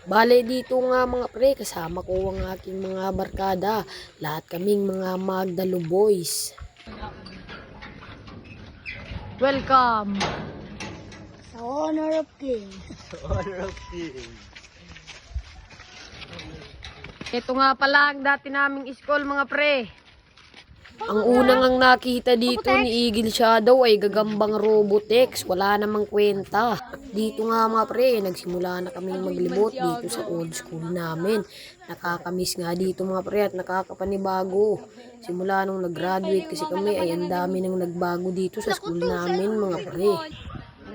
Bale dito nga mga pre, kasama ko ang aking mga barkada. Lahat kaming mga Magdalo boys. Welcome! Sa Honor of King. Ito nga pala ang dati naming school mga pre. Ang unang ang nakita dito ni Eagle Shadow ay gagambang Robotex. Wala namang kwenta. Dito nga mga pre, nagsimula na kaming maglibot dito sa old school namin. Nakakamiss nga dito mga pre at nakakapanibago. Simula nung nag-graduate kasi kami ay ang dami nang nagbago dito sa school namin mga pre.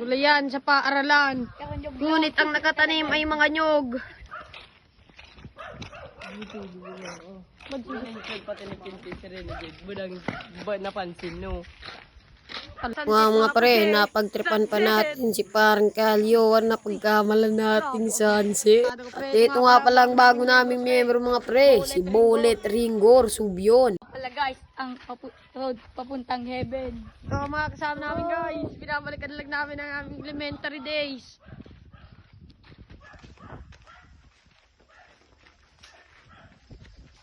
Wala yan sa paaralan. Ngunit ang nakatanim ay mga nyog. Mga pre, napagtripan pa natin si Parang Kalyo, napagkamalan natin sa Hanse. At ito nga palang bago naming miyembro mga pre, si Bullet Ringor Subion. Pala guys, ang road papuntang heaven. So mga kasama namin guys, pinabalikan lang namin ang aming elementary days.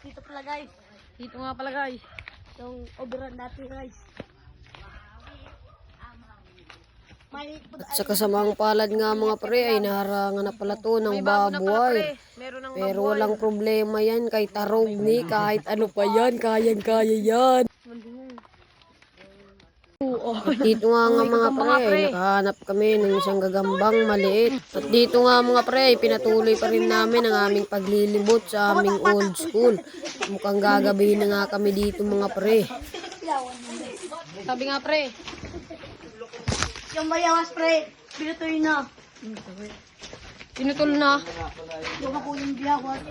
Dito pala guys, Dito nga pala guys. yung overrun natin guys. May At sa kasamang palad nga mga pre ay naharangan na pala to ng baboy. Pero walang problema yan kay Tarog ni kahit ano pa yan, kayang-kaya yan. At dito nga mga pre, nakahanap kami ng isang gagambang maliit. At dito nga mga pre, pinatuloy pa rin namin ang aming paglilibot sa aming old school. Mukhang gagabihin na nga kami dito mga pre. Sabi nga pre, yung bayawas pre, pinutuloy na. pinutol na. Yung ako yung biyawas.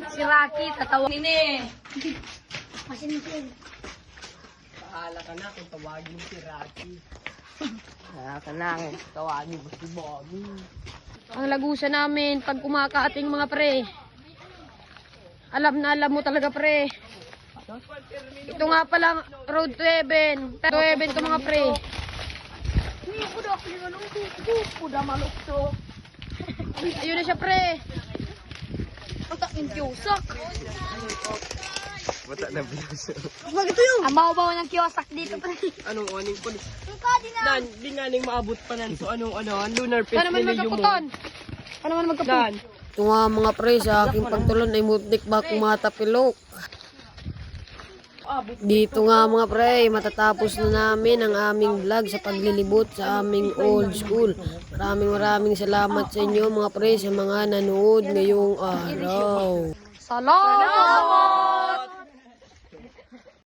Si Rocky, tatawagin eh. Masinsin. Bahala ka na kung tawagin mo si Rocky. Bahala ka na kung tawagin mo si Bobby. Ang lagusan namin pag kumakaating mga pre. Alam na alam mo talaga pre. Ito nga pala road to heaven. To heaven to mga pre. Hindi ko daw ako yung anong ko daw malukso. Ayun na siya pre. Patak yung kiyosak. Bata na binuso. Bakit yun? Ang bawa ng kiyosak dito pre. Anong aning ko? Ang kadi na. Dan, di nga ning maabot pa nan. So anong ang lunar fest Paano man nila yung magkaputon? Paano man magkaputon? Dan. Ito nga mga pre, sa aking pagtulon ay mutik ba kumatapilok. Dito nga mga pre, matatapos na namin ang aming vlog sa paglilibot sa aming old school. Maraming salamat sa inyo mga pre sa mga nanood ngayong araw. Salamat!